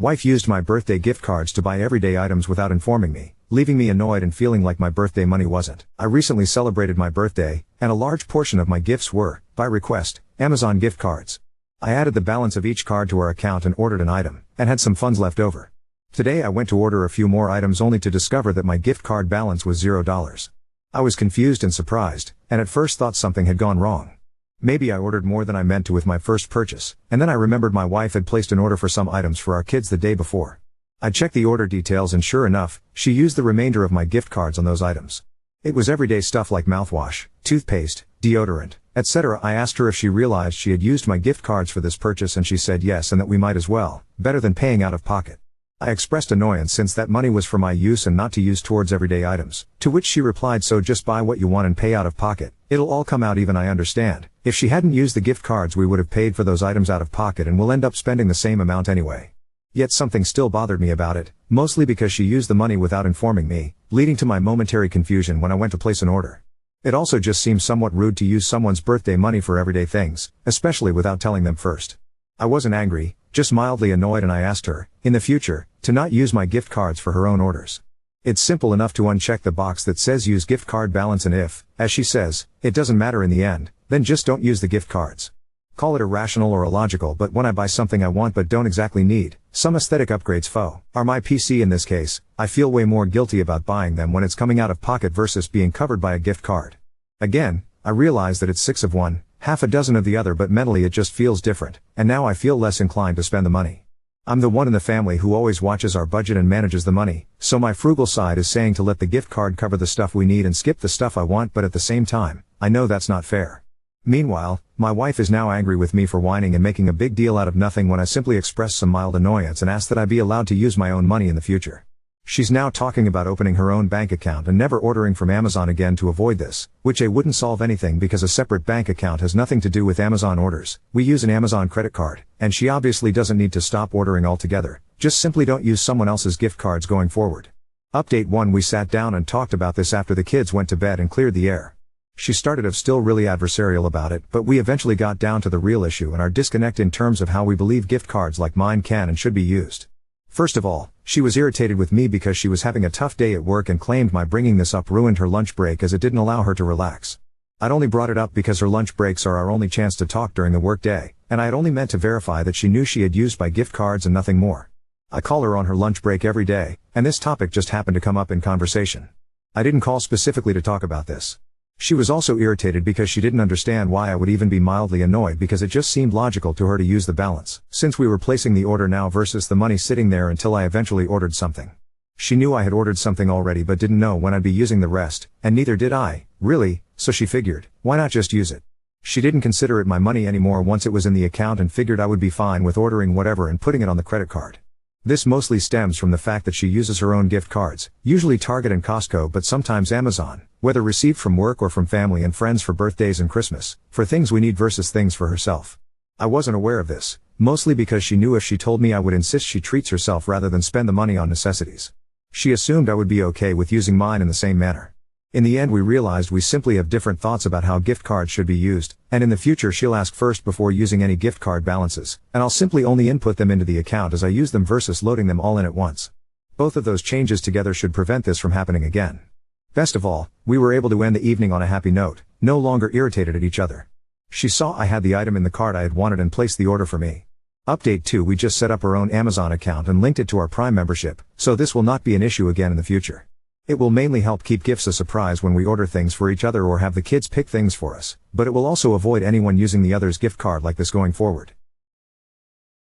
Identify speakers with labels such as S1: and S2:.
S1: Wife used my birthday gift cards to buy everyday items without informing me, leaving me annoyed and feeling like my birthday money wasn't. I recently celebrated my birthday, and a large portion of my gifts were, by request, Amazon gift cards. I added the balance of each card to our account and ordered an item, and had some funds left over. Today I went to order a few more items only to discover that my gift card balance was $0. I was confused and surprised, and at first thought something had gone wrong. Maybe I ordered more than I meant to with my first purchase, and then I remembered my wife had placed an order for some items for our kids the day before. I checked the order details and sure enough, she used the remainder of my gift cards on those items. It was everyday stuff like mouthwash, toothpaste, deodorant, etc. I asked her if she realized she had used my gift cards for this purchase and she said yes and that we might as well, better than paying out of pocket. I expressed annoyance since that money was for my use and not to use towards everyday items, to which she replied, so just buy what you want and pay out of pocket, it'll all come out even. I understand. If she hadn't used the gift cards we would have paid for those items out of pocket and we'll end up spending the same amount anyway. Yet something still bothered me about it, mostly because she used the money without informing me, leading to my momentary confusion when I went to place an order. It also just seems somewhat rude to use someone's birthday money for everyday things, especially without telling them first. I wasn't angry, just mildly annoyed, and I asked her, in the future, to not use my gift cards for her own orders. It's simple enough to uncheck the box that says use gift card balance, and if, as she says, it doesn't matter in the end, then just don't use the gift cards. Call it irrational or illogical, but when I buy something I want but don't exactly need, some aesthetic upgrades are my PC in this case, I feel way more guilty about buying them when it's coming out of pocket versus being covered by a gift card. Again, I realize that it's 6 of one, half a dozen of the other, but mentally it just feels different, and now I feel less inclined to spend the money. I'm the one in the family who always watches our budget and manages the money, so my frugal side is saying to let the gift card cover the stuff we need and skip the stuff I want, but at the same time, I know that's not fair. Meanwhile, my wife is now angry with me for whining and making a big deal out of nothing when I simply expressed some mild annoyance and asked that I be allowed to use my own money in the future. She's now talking about opening her own bank account and never ordering from Amazon again to avoid this, which wouldn't solve anything because a separate bank account has nothing to do with Amazon orders. We use an Amazon credit card, and she obviously doesn't need to stop ordering altogether, just simply don't use someone else's gift cards going forward. Update 1: We sat down and talked about this after the kids went to bed and cleared the air. She started off still really adversarial about it, but we eventually got down to the real issue and our disconnect in terms of how we believe gift cards like mine can and should be used. First of all, she was irritated with me because she was having a tough day at work and claimed my bringing this up ruined her lunch break as it didn't allow her to relax. I'd only brought it up because her lunch breaks are our only chance to talk during the work day, and I had only meant to verify that she knew she had used my gift cards and nothing more. I call her on her lunch break every day, and this topic just happened to come up in conversation. I didn't call specifically to talk about this. She was also irritated because she didn't understand why I would even be mildly annoyed, because it just seemed logical to her to use the balance, since we were placing the order now versus the money sitting there until I eventually ordered something. She knew I had ordered something already but didn't know when I'd be using the rest, and neither did I, really, so she figured, why not just use it? She didn't consider it my money anymore once it was in the account and figured I would be fine with ordering whatever and putting it on the credit card. This mostly stems from the fact that she uses her own gift cards, usually Target and Costco but sometimes Amazon, whether received from work or from family and friends for birthdays and Christmas, for things we need versus things for herself. I wasn't aware of this, mostly because she knew if she told me I would insist she treats herself rather than spend the money on necessities. She assumed I would be okay with using mine in the same manner. In the end we realized we simply have different thoughts about how gift cards should be used, and in the future she'll ask first before using any gift card balances, and I'll simply only input them into the account as I use them versus loading them all in at once. Both of those changes together should prevent this from happening again. Best of all, we were able to end the evening on a happy note, no longer irritated at each other. She saw I had the item in the cart I had wanted and placed the order for me. Update 2: We just set up our own Amazon account and linked it to our Prime membership, so this will not be an issue again in the future. It will mainly help keep gifts a surprise when we order things for each other or have the kids pick things for us, but it will also avoid anyone using the other's gift card like this going forward.